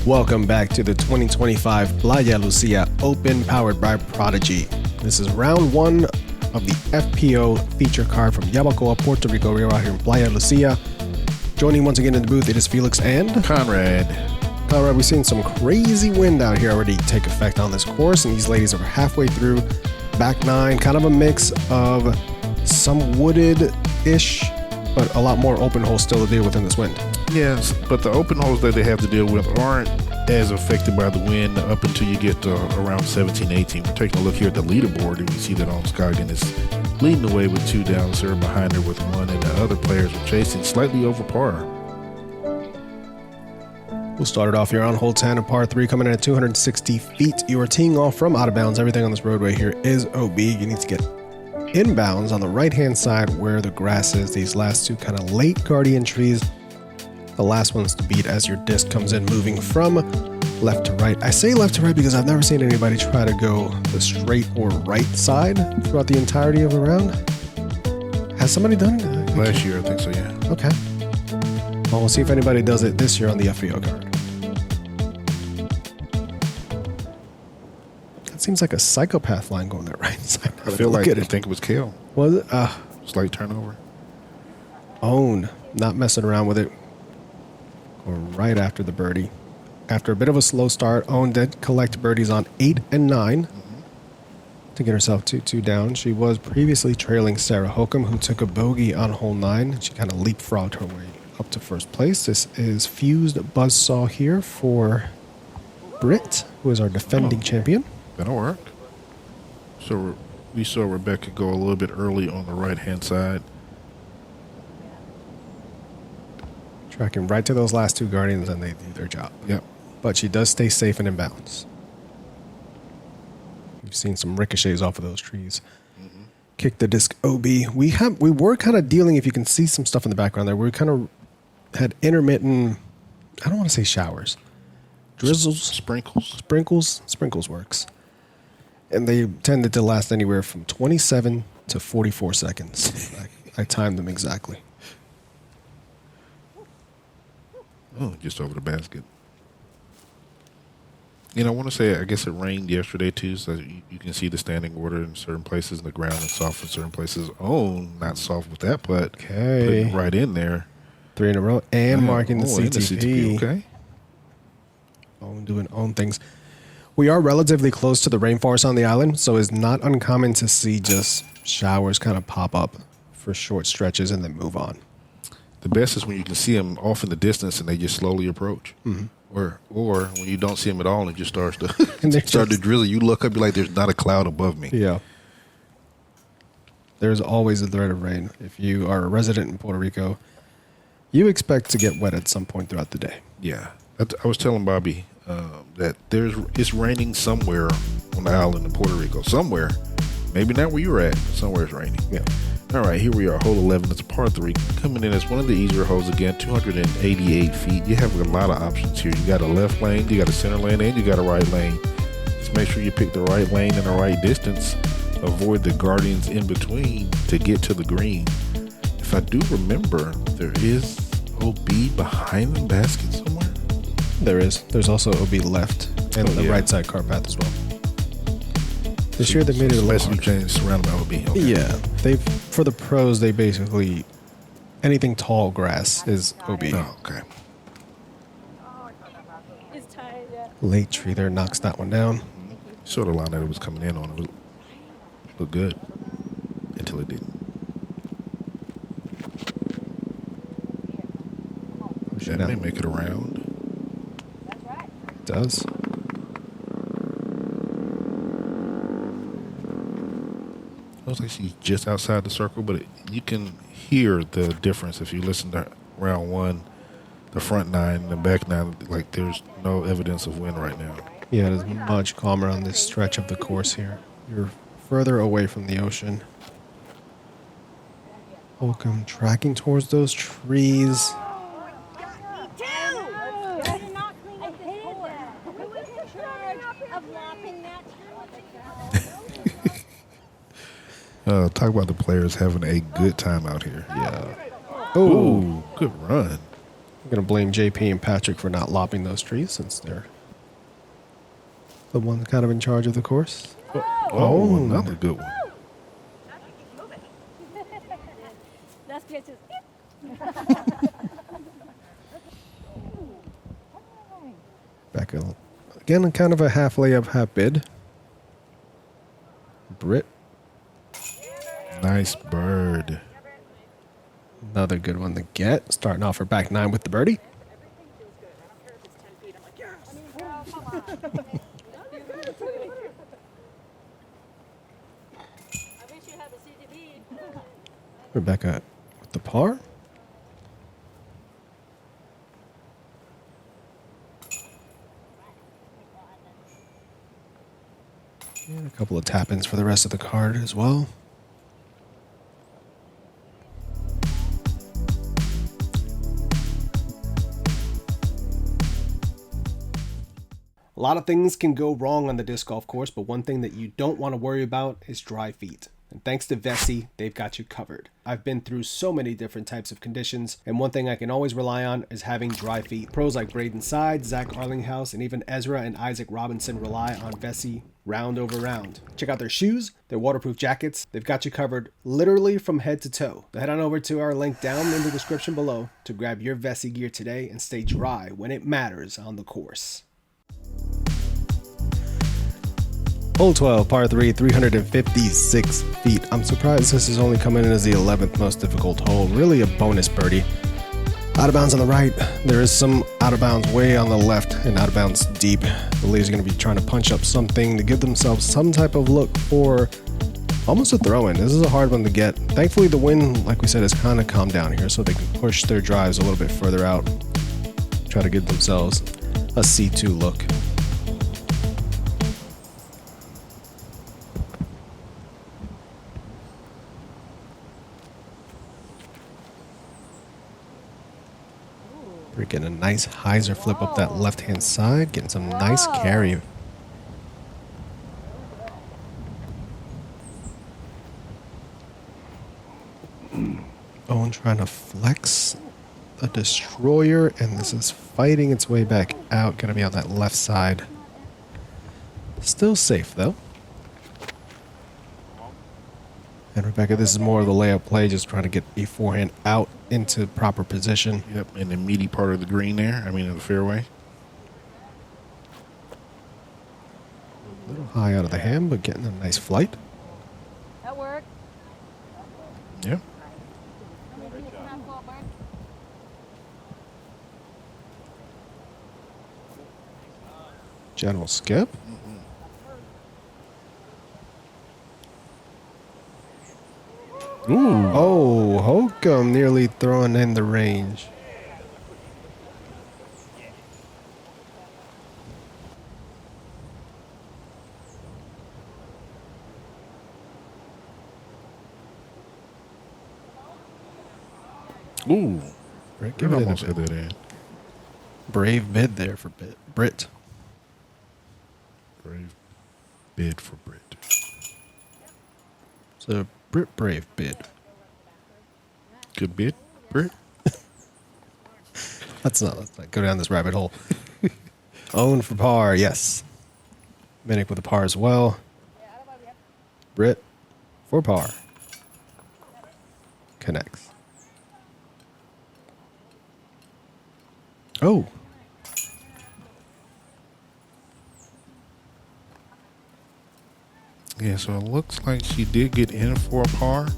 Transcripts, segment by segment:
Welcome back to the 2025 Playa Lucia Open powered by Prodigy. This is round one of the FPO feature card from Yabucoa, Puerto Rico. We're out here in Playa Lucia. Joining once again in the booth, it is Felix and Conrad. Conrad, we've seen some crazy wind out here already take effect on this course, and these ladies are halfway through back nine, kind of a mix of some wooded-ish, but a lot more open holes still to deal with in this wind. Yes, but the open holes that they have to deal with aren't as affected by the wind up until you get to around 17, 18. We're taking a look here at the leaderboard, and we see that Ohn Scoggins is leading the way with 2 down, sir, behind her with 1, and the other players are chasing slightly over par. We'll start it off here on hole 10 of par 3, coming in at 260 feet. You are teeing off from out of bounds. Everything on this roadway here is OB. You need to get inbounds on the right-hand side where the grass is. These last two kind of late guardian trees. The last one's to beat as your disc comes in, moving from left to right. I say left to right because I've never seen anybody try to go the straight or right side throughout the entirety of the round. Has somebody done it? Last year, I think so, yeah. Okay. Well, we'll see if anybody does it this year on the FPO card. That seems like a psychopath line going that right side. I feel like I think it was Kale. Was it? Slight turnover. Ohn, not messing around with it. Going right after the birdie. After a bit of a slow start, Ohn did collect birdies on 8 and 9 to get herself 2 down. She was previously trailing Sarah Hokom, who took a bogey on hole 9. She kind of leapfrogged her way up to first place. This is Fused Buzzsaw here for Brit, who is our defending champion. That'll work. So we saw Rebecca go a little bit early on the right-hand side. Tracking right to those last 2 guardians, and they do their job. Yep. But she does stay safe and in bounds. We've seen some ricochets off of those trees. Kick the disc OB. We were kind of dealing, if you can see some stuff in the background there, we kind of had intermittent, I don't want to say showers. Drizzles. Sprinkles works. And they tended to last anywhere from 27 to 44 seconds. I timed them exactly. Oh, just over the basket. You know, I want to say, I guess it rained yesterday too, so you can see the standing order in certain places, and the ground is soft in certain places. Oh, not soft with that putt. Okay. Putting it right in there. 3 in a row, and marking the CTP. Okay. Ohn doing Ohn things. We are relatively close to the rainforest on the island, so it's not uncommon to see just showers kind of pop up for short stretches and then move on. The best is when you can see them off in the distance and they just slowly approach. Or when you don't see them at all and it just starts to start to drizzle. You look up, you're like, there's not a cloud above me. Yeah. There's always a threat of rain. If you are a resident in Puerto Rico, you expect to get wet at some point throughout the day. Yeah. I was telling Bobby that it's raining somewhere on the island in Puerto Rico. Somewhere. Maybe not where you're at, but somewhere it's raining. Yeah. All right, here we are, hole 11. It's a par 3. Coming in as one of the easier holes again, 288 feet. You have a lot of options here. You got a left lane, you got a center lane, and you got a right lane. Just make sure you pick the right lane and the right distance. Avoid the guardians in between to get to the green. If I do remember, there is OB behind the basket somewhere. There is. There's also OB left and the right side car path as well. This year they made it a little harder. Changed surrounded by OB. Okay. Yeah, for the pros, they basically anything tall grass is OB. Oh, okay. Late tree there knocks that one down. Sort of line that it was coming in on. It looked good until it didn't. That may make it around. It does. Looks like she's just outside the circle, but you can hear the difference if you listen to round 1, the front 9, the back 9. Like there's no evidence of wind right now. Yeah, it is much calmer on this stretch of the course here. You're further away from the ocean. Hokom tracking towards those trees. Talk about the players having a good time out here. Yeah. Oh, good run. I'm going to blame JP and Patrick for not lopping those trees since they're the ones kind of in charge of the course. Oh, another good one. Back again, kind of a half layup, half bid. Brit. Nice bird. Another good one to get. Starting off her back nine with the birdie. Rebecca with the par. And a couple of tap-ins for the rest of the card as well. A lot of things can go wrong on the disc golf course, but one thing that you don't want to worry about is dry feet. And thanks to Vessi, they've got you covered. I've been through so many different types of conditions, and one thing I can always rely on is having dry feet. Pros like Braden Side, Zach Arlinghouse, and even Ezra and Isaac Robinson rely on Vessi round over round. Check out their shoes, their waterproof jackets. They've got you covered literally from head to toe. So head on over to our link down in the description below to grab your Vessi gear today and stay dry when it matters on the course. Hole 12, par 3, 356 feet. I'm surprised this is only coming in as the 11th most difficult hole. Really a bonus birdie. Out of bounds on the right. There is some out of bounds way on the left and out of bounds deep. The ladies are going to be trying to punch up something to give themselves some type of look for almost a throw-in. This is a hard one to get. Thankfully, the wind, like we said, has kind of calmed down here so they can push their drives a little bit further out. Try to give themselves a C2 look. We're getting a nice hyzer flip up that left-hand side, getting some nice carry. Ohn trying to flex the destroyer, and this is fighting its way back out. Gonna be on that left side. Still safe though. And Rebecca, this is more of the layup play, just trying to get a forehand out into proper position. Yep, in the meaty part of the green there. I mean, of the fairway. A little high out of the hand, but getting a nice flight. That worked. Yeah. General skip. Ooh. Oh, Hokom nearly throwing in the range. Ooh. Right, give it almost a hit bit. that in. Brave bid there for Brit. Brave bid for Brit. So Brit brave bid. Good bid, Brit. Let's not go down this rabbit hole. Ohn for par, yes. Minnick with a par as well. Brit for par. Connects. Oh. Yeah, so it looks like she did get in for a par,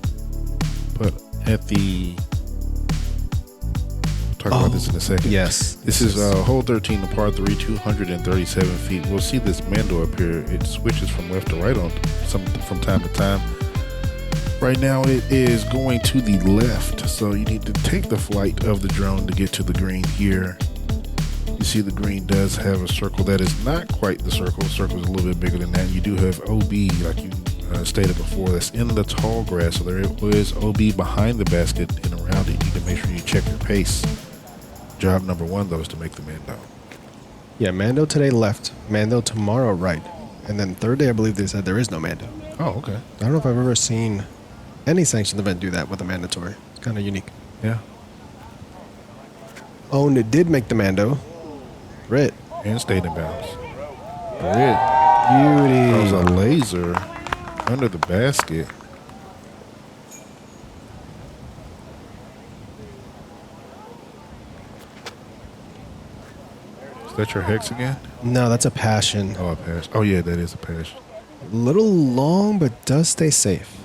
but at the... We'll talk about this in a second. Yes. This is hole 13, the par 3, 237 feet. We'll see this Mando up here. It switches from left to right on from time to time. Right now it is going to the left, so you need to take the flight of the drone to get to the green here. You see the green does have a circle that is not quite the circle. The circle is a little bit bigger than that. You do have OB, like you stated before, that's in the tall grass. So there is OB behind the basket and around it. You need to make sure you check your pace. Job number one, though, is to make the Mando. Yeah, Mando today left. Mando tomorrow right. And then third day, I believe they said there is no Mando. Oh, okay. I don't know if I've ever seen any sanctioned event do that with a mandatory. It's kind of unique. Yeah. Ohn did make the Mando. Brit. And stayed in bounds. Brit throws a Beauty. laser under the basket. Is that your hex again? No, that's a passion. Oh, a pass. Oh, yeah, that is a pass. Little long, but does stay safe.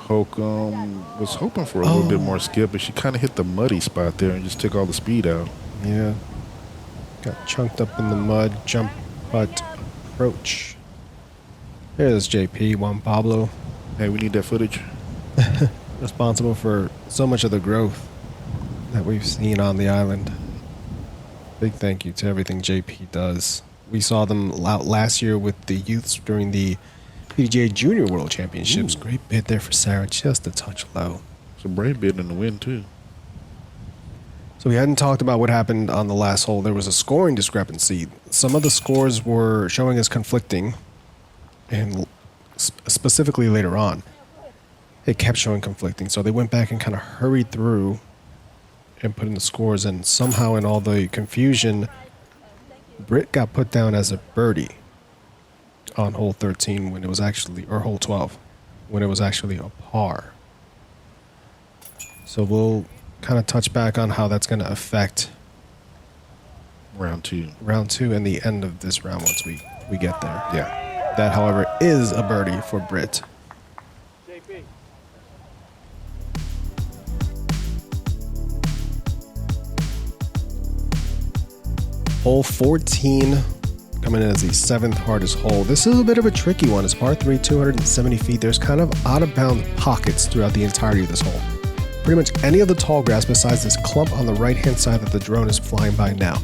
Hokom was hoping for a little bit more skill, but she kind of hit the muddy spot there and just took all the speed out. Yeah. Got chunked up in the mud. Jump putt approach. There's JP, Juan Pablo. Hey, we need that footage. Responsible for so much of the growth that we've seen on the island. Big thank you to everything JP does. We saw them out last year with the youths during the PDGA Junior World Championships. Ooh. Great bid there for Sarah, just a touch low. It's a brave bid in the wind, too. So we hadn't talked about what happened on the last hole. There was a scoring discrepancy. Some of the scores were showing as conflicting, and specifically later on, it kept showing conflicting. So they went back and kind of hurried through and put in the scores, and somehow in all the confusion, Brit got put down as a birdie on hole 13 when it was actually, or hole 12, when it was actually a par. So we'll kind of touch back on how that's going to affect Round two. round two and the end of this round once we get there. Yeah. That, however, is a birdie for Brit. Hole 14 coming in as the 7th hardest hole. This is a bit of a tricky one. It's par 3, 270 feet. There's kind of out-of-bounds pockets throughout the entirety of this hole. Pretty much any of the tall grass besides this clump on the right-hand side that the drone is flying by now.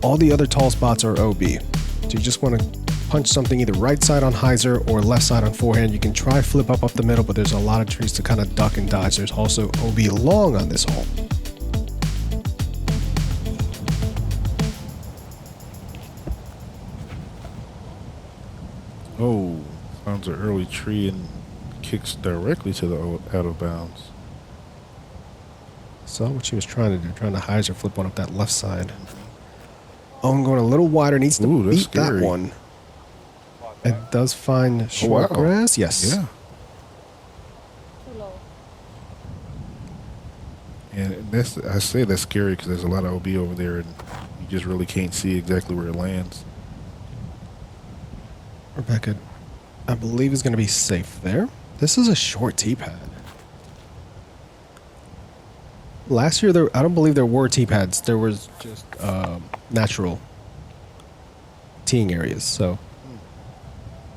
All the other tall spots are OB. So you just want to punch something either right side on hyzer or left side on forehand. You can try flip up the middle, but there's a lot of trees to kind of duck and dodge. There's also OB long on this hole. Oh, finds an early tree and kicks directly to the out of bounds. Saw what she was trying to do, trying to hyzer flip one up that left side. Ohn going a little wider, needs to Ooh, that's beat that scary. one. It does find short wow. grass, yes. Yeah. Too low. And that's, I say that's scary because there's a lot of OB over there and you just really can't see exactly where it lands. Rebecca, I believe, is going to be safe there. This is a short tee pad. Last year, I don't believe there were tee pads. There was just natural teeing areas. So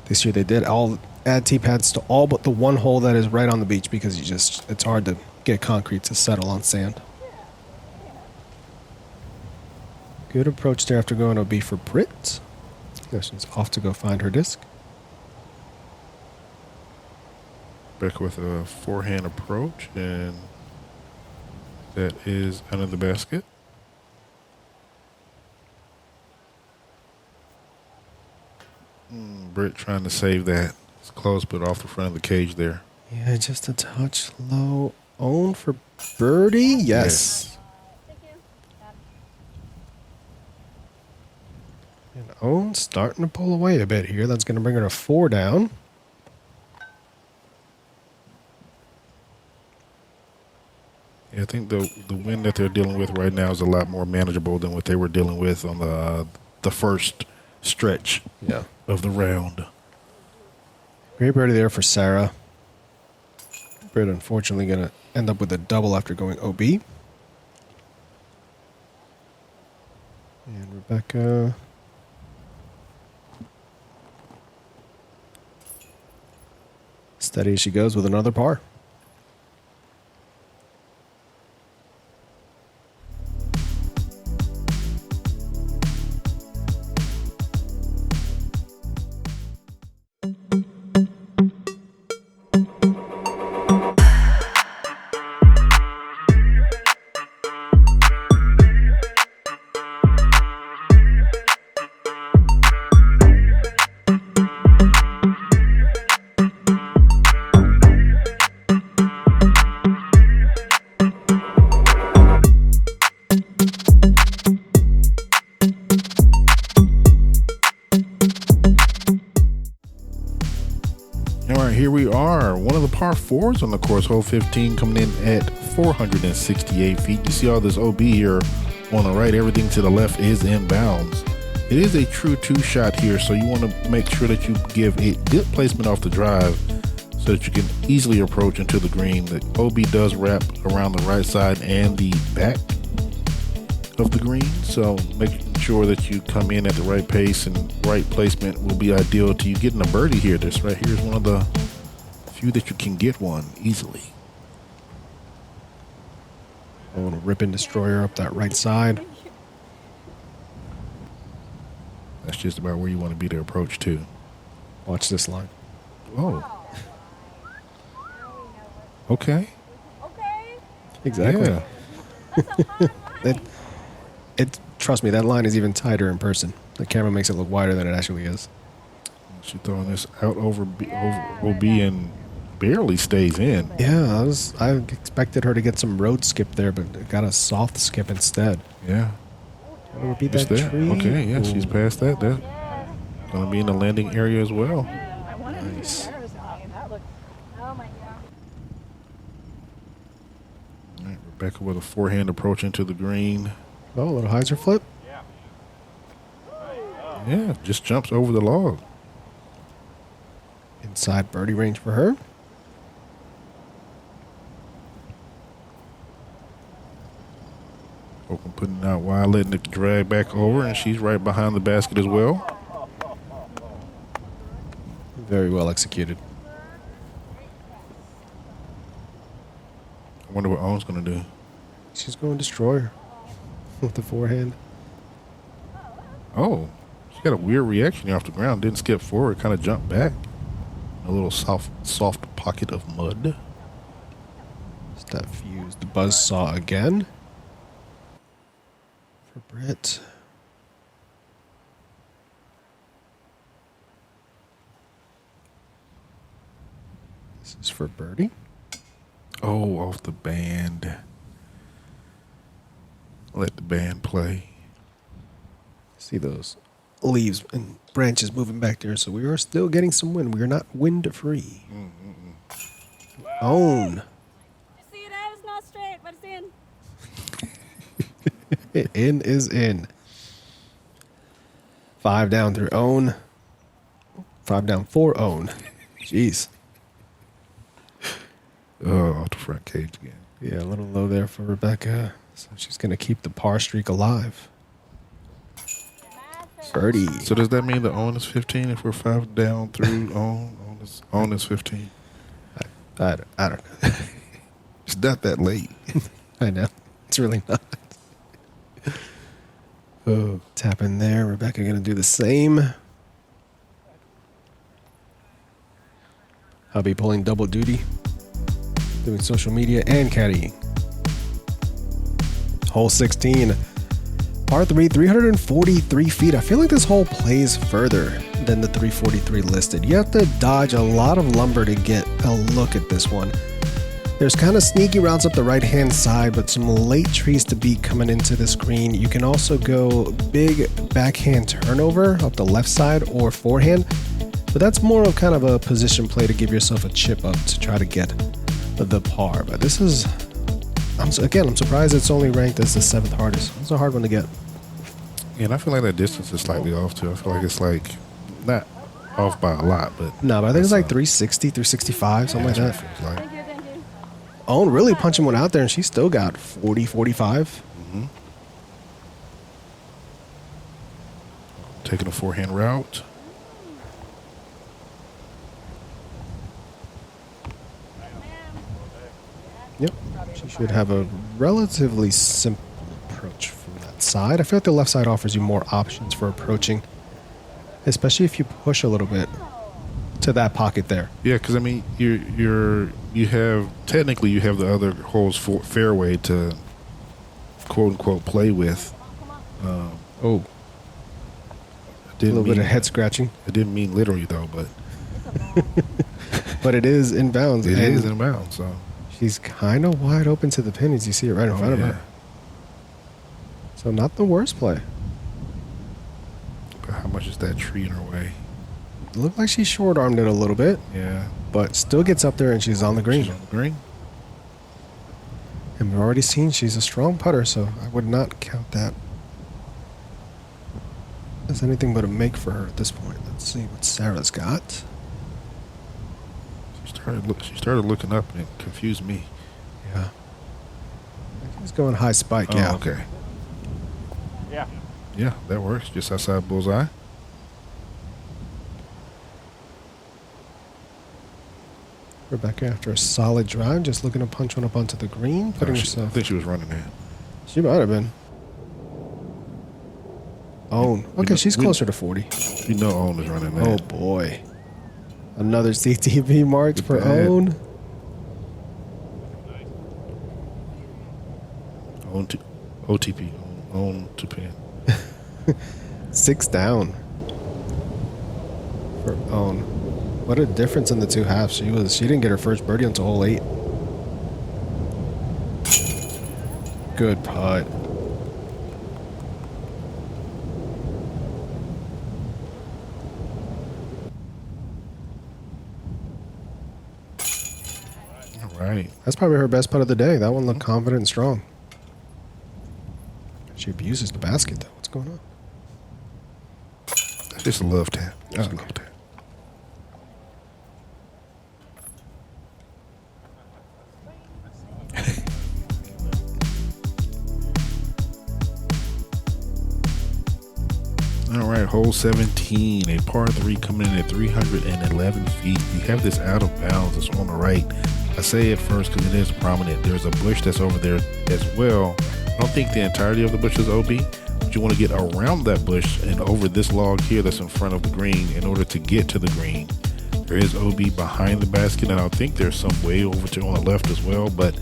this year they did all add tee pads to all but the one hole that is right on the beach because it's hard to get concrete to settle on sand. Good approach there after going OB for Brit. Now she's off to go find her disc. Back with a forehand approach, and that is under the basket. Britt trying to save that. It's close, but off the front of the cage there. Yeah, just a touch low. Ohn for birdie? Yes. Thank you. And Ohn starting to pull away a bit here. That's going to bring her to 4 down. Yeah, I think the wind that they're dealing with right now is a lot more manageable than what they were dealing with on the first stretch of the round. Great birdie there for Sarah. Britt unfortunately going to end up with a double after going OB. And Rebecca. Steady as she goes with another par. here we are. One of the par 4s on the course, hole 15, coming in at 468 feet. You see all this OB here on the right. Everything to the left is inbounds. It is a true 2-shot here, so you want to make sure that you give a good placement off the drive so that you can easily approach into the green. The OB does wrap around the right side and the back of the green, so making sure that you come in at the right pace and right placement will be ideal to you getting a birdie here. This right here is one of the few that you can get one easily. A little rip-in destroyer up that right side. That's just about where you want to be to approach to. Watch this line. Oh. Okay. Okay. Exactly. Yeah. Trust me, that line is even tighter in person. The camera makes it look wider than it actually is. She's throwing this out over OB and barely stays in. Yeah, I expected her to get some road skip there, but got a soft skip instead. Yeah. Wanna repeat Just that there. tree? Okay, yeah, Ooh. she's past that. That's going to be in the landing area as well. Nice. Oh my god. All right, Rebecca with a forehand approach into the green. Oh, a little hyzer flip. Yeah, just jumps over the log. Inside birdie range for her. Hokom putting it out wide, letting it drag back over, and she's right behind the basket as well. Very well executed. I wonder what Ohn's going to do. She's going destroyer with the forehand. Oh, she got a weird reaction here off the ground. Didn't skip forward, kind of jumped back. A little soft pocket of mud. Step fuse the buzzsaw again. For Brit. This is for birdie. Oh, off the band. Let the band play. See those leaves and branches moving back there, so we are still getting some wind. We are not wind free. Own. You see, that was not straight, but it's in. In is in. 5 down through Own. 5 down for Own. Jeez. Oh, off the front cage again. Yeah, a little low there for Rebecca. So she's going to keep the par streak alive. Birdie. So does that mean the Ohn is 15 if we're 5 down through Ohn? Ohn is 15. I don't know. It's not that late. I know. It's really not. Oh, tap in there. Rebecca going to do the same. I'll be pulling double duty. Doing social media and caddying. Hole 16. Par 3, 343 feet. I feel like this hole plays further than the 343 listed. You have to dodge a lot of lumber to get a look at this one. There's kind of sneaky routes up the right-hand side, but some late trees to beat coming into this green. You can also go big backhand turnover up the left side or forehand, but that's more of kind of a position play to give yourself a chip up to try to get the par. But this is, I'm surprised it's only ranked as the 7th hardest. It's a hard one to get. Yeah, and I feel like that distance is slightly off too. I feel like it's like not off by a lot, but No, but I think it's like 360, 365, something like that. Feels like. Thank you. Own really punching one out there, and she still got 40, 45. Taking a forehand route. Yep. She should have a relatively simple approach from that side. I feel like the left side offers you more options for approaching, especially if you push a little bit to that pocket there. Yeah, because I mean, you have the other holes for fairway to quote unquote play with. Oh, a little bit of head scratching, I didn't mean literally though, but but it is inbounds. it and is inbound. So she's kind of wide open to the pin as you see it right in front of her. So not the worst play. But how much is that tree in her way? looked like she short-armed it a little bit, Yeah. but still gets up there and she's on the green. She's on the green. And we've already seen she's a strong putter, so I would not count that as anything but a make for her at this point. Let's see what Sarah's got. She started looking up and it confused me. Yeah. He's going high spike, Oh, yeah. okay. Yeah. Yeah, that works. Just outside bullseye. Rebecca, after a solid drive, just looking to punch one up onto the green, putting I herself. think she was running that. She might have been. Ohn. Okay, she's closer to 40. You know Ohn is running that. Oh boy. Another CTV mark Look for at that. Ohn. OTP. Ohn to pin. 6 down for Ohn. What a difference in the two halves. She didn't get her first birdie until hole 8. Good putt. All right. That's probably her best putt of the day. That one looked confident and strong. She abuses the basket, though. What's going on? That's just a love tap. Just a Okay. love tap. All right, hole 17, a par 3 coming in at 311 feet. You have this out of bounds that's on the right. I say it first because it is prominent. There's a bush that's over there as well. I don't think the entirety of the bush is OB, but you want to get around that bush and over this log here that's in front of the green in order to get to the green. There is OB behind the basket, and I think there's some way over to on the left as well, but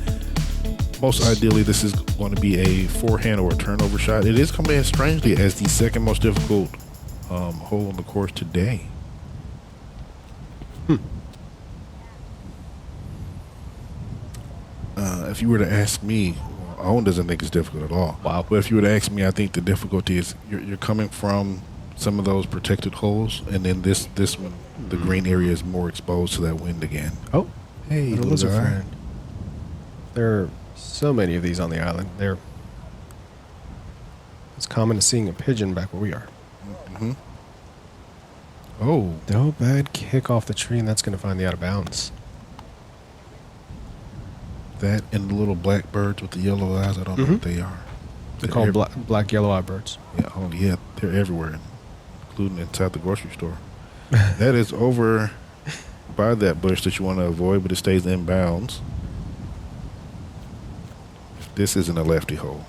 most ideally, this is going to be a forehand or a turnover shot. It is coming in strangely as the second most difficult hole on the course today. If you were to ask me, Ohn doesn't think it's difficult at all. Wow. But if you were to ask me, I think the difficulty is you're coming from some of those protected holes, and then this one, the green area is more exposed to that wind again. Oh, Hey, little lizard friend. There are so many of these on the island. It's common to seeing a pigeon back where we are. Mm-hmm. Oh, No bad kick off the tree, and that's going to find the out of bounds. that and the little black birds with the yellow eyes. I don't know what they are. They're called black yellow-eye birds. Yeah, oh yeah, they're everywhere, including inside the grocery store. That is over by that bush that you want to avoid, but it stays in bounds. This isn't a lefty hole.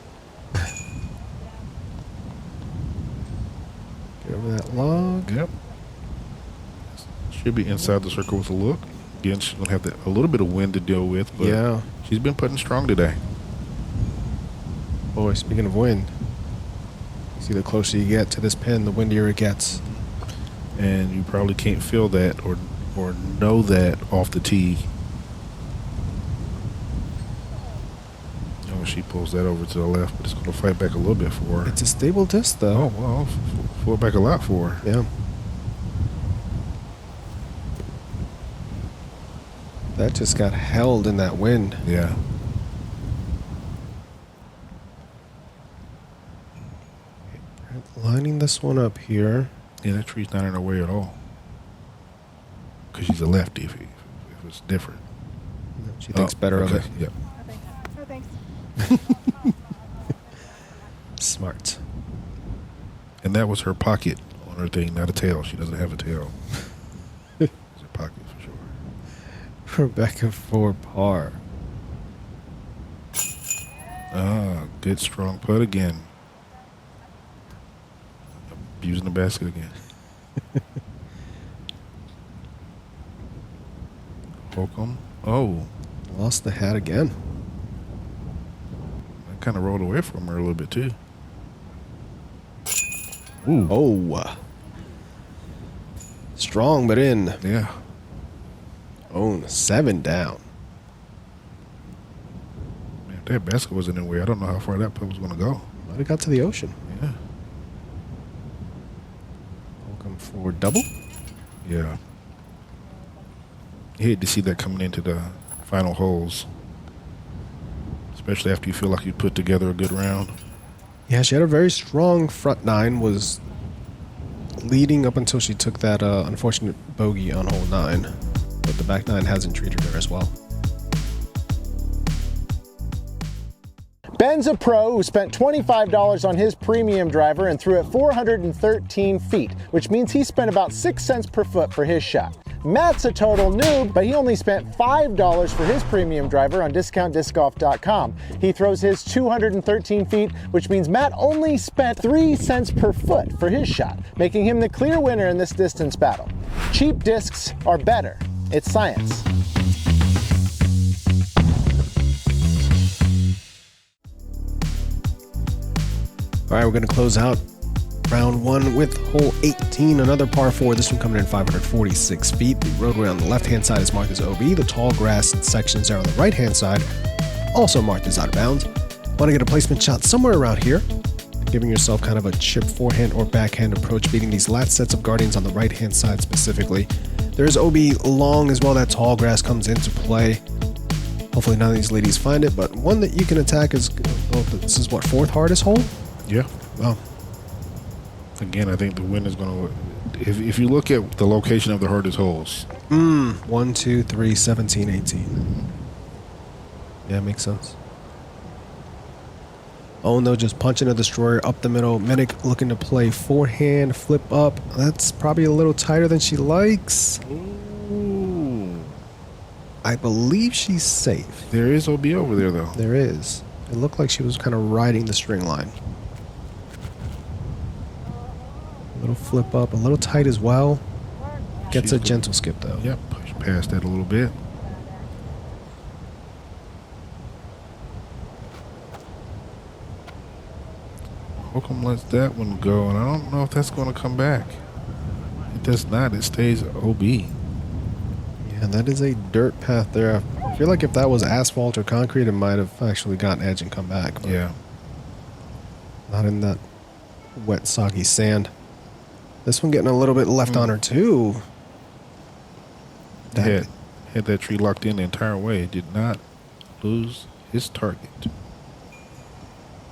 Get over that log. Yep. Should be inside the circle with a look. Again, she's gonna have a little bit of wind to deal with, but Yeah. she's been putting strong today. Boy, speaking of wind, see, the closer you get to this pin, the windier it gets. And you probably can't feel that or know that off the tee. Oh, she pulls that over to the left, but it's going to fight back a little bit for her. It's a stable disc, though. Oh, well, pull it back a lot for her. Yeah. That just got held in that wind. Yeah. Lining this one up here. Yeah, that tree's not in her way at all. Because she's a lefty if it's different. She thinks better of it. Yep. No thanks. Smart. And that was her pocket on her thing, not a tail. She doesn't have a tail. It's a pocket for sure. Rebecca for par. Ah, good strong putt again. Using the basket again. Hokom. Oh, Lost the hat again. that kind of rolled away from her a little bit too. Ooh. Oh. Strong, but in. Yeah. Ohn, 7 down. Man, if that basket wasn't in the way, I don't know how far that putt was going to go. Might have got to the ocean. Yeah. Welcome for double. Yeah. You hate to see that coming into the final holes, especially after you feel like you put together a good round. Yeah, she had a very strong front nine, was leading up until she took that unfortunate bogey on hole 9. But the back 9 hasn't treated her as well. Ben's a pro who spent $25 on his premium driver and threw it 413 feet, which means he spent about 6 cents per foot for his shot. Matt's a total noob, but he only spent $5 for his premium driver on discountdiscgolf.com. He throws his 213 feet, which means Matt only spent 3 cents per foot for his shot, making him the clear winner in this distance battle. Cheap discs are better. It's science. All right, we're going to close out round 1 with hole 18, another par 4. This one coming in 546 feet. The roadway on the left-hand side is marked as OB. The tall grass sections there on the right-hand side also marked as out of bounds. Want to get a placement shot somewhere around here, giving yourself kind of a chip forehand or backhand approach, beating these last sets of guardians on the right-hand side specifically. There's OB long as well. That tall grass comes into play. Hopefully none of these ladies find it, but one that you can attack is, oh, this is what, 4th hardest hole? Yeah. Wow. Again, I think the win is going to... If you look at the location of the hardest holes. 1, 2, 3, 17, 18. Yeah, makes sense. Ohn, though, just punching a destroyer up the middle. Minnick looking to play forehand, flip up. That's probably a little tighter than she likes. Ooh. I believe she's safe. There is OB over there, though. There is. It looked like she was kind of riding the string line. A little flip up, a little tight as well. Gets a gentle skip, though. Yep, push past that a little bit. Hokom lets that one go, and I don't know if that's going to come back. It does not. It stays OB. Yeah, that is a dirt path there. I feel like if that was asphalt or concrete, it might have actually gotten edge and come back. Yeah. Not in that wet, soggy sand. This one getting a little bit left on her, too. Had that tree locked in the entire way. It did not lose his target.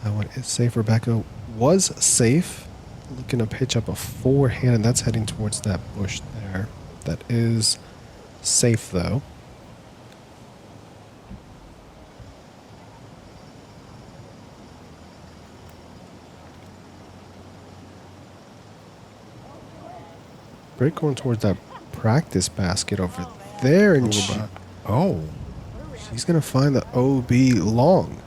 That one is safe. Rebecca was safe. Looking to pitch up a forehand, and that's heading towards that bush there. That is safe, though. Brit going towards that practice basket over there, and she's going to find the OB long.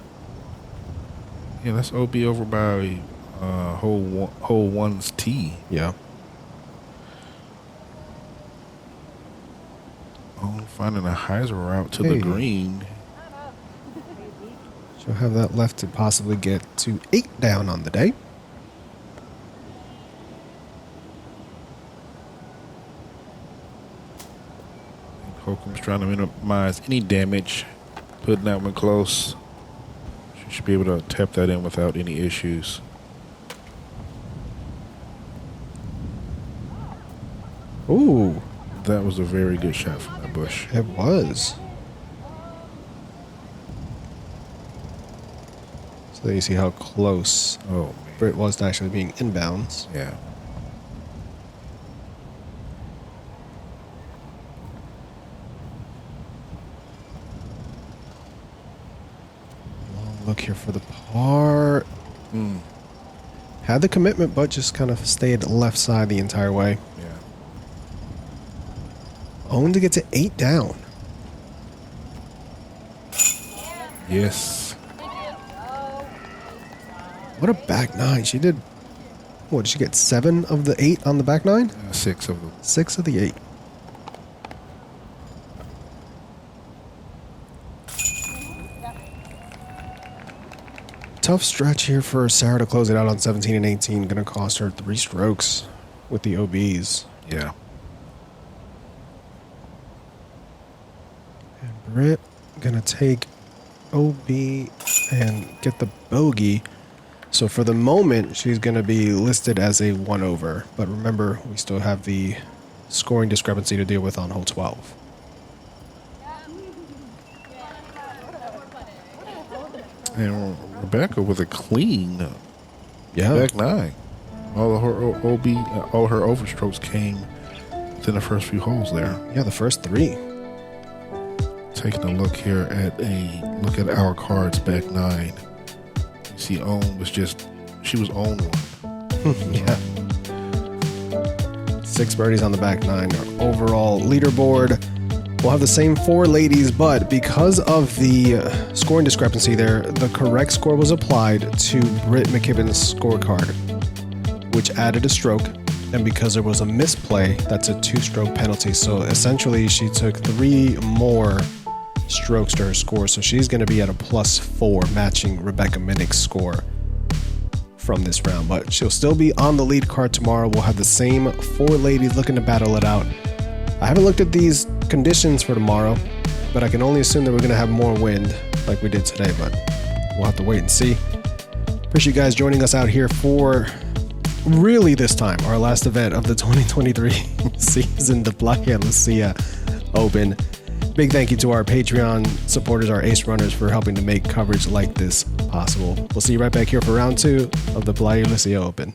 Yeah, that's OB over by hole 1's tee. Yeah. Oh, finding a hyzer route to the green. She'll have that left to possibly get to 8 down on the day. Hokom's trying to minimize any damage, putting that one close. She should be able to tap that in without any issues. Ooh. That was a very good shot from that bush. It was. So there you see how close Brit was to actually being inbounds. Yeah. Long look here for the par. Had the commitment, but just kind of stayed left side the entire way. Yeah. Ohn to get to 8 down. Yes. What a back 9. She did, what, did she get 7 of the 8 on the back 9? 6 of them. 6 of the 8. Tough stretch here for Sarah to close it out on 17 and 18. Going to cost her 3 strokes with the OBs. Yeah. And Brit going to take OB and get the bogey. So for the moment, she's going to be listed as a 1 over. But remember, we still have the scoring discrepancy to deal with on hole 12. And Rebecca with a clean Yeah. back nine. All of her all her overstrokes came within the first few holes there. Yeah, the first 3. Taking a look here at our cards back nine. You see Ohn was she was on one. Yeah. 6 birdies on the back 9. Our overall leaderboard. We'll have the same 4 ladies, but because of the scoring discrepancy there, the correct score was applied to Brit McKibben's scorecard, which added a stroke. And because there was a misplay, that's a 2-stroke penalty. So essentially, she took 3 more strokes to her score. So she's going to be at a +4, matching Rebecca Minnick's score from this round. But she'll still be on the lead card tomorrow. We'll have the same 4 ladies looking to battle it out. I haven't looked at these conditions for tomorrow, but I can only assume that we're going to have more wind like we did today, but we'll have to wait and see. Appreciate you guys joining us out here for really this time, our last event of the 2023 season, the Playa Lucia Open. Big thank you to our Patreon supporters, our ace runners, for helping to make coverage like this possible. We'll see you right back here for round 2 of the Playa Lucia Open.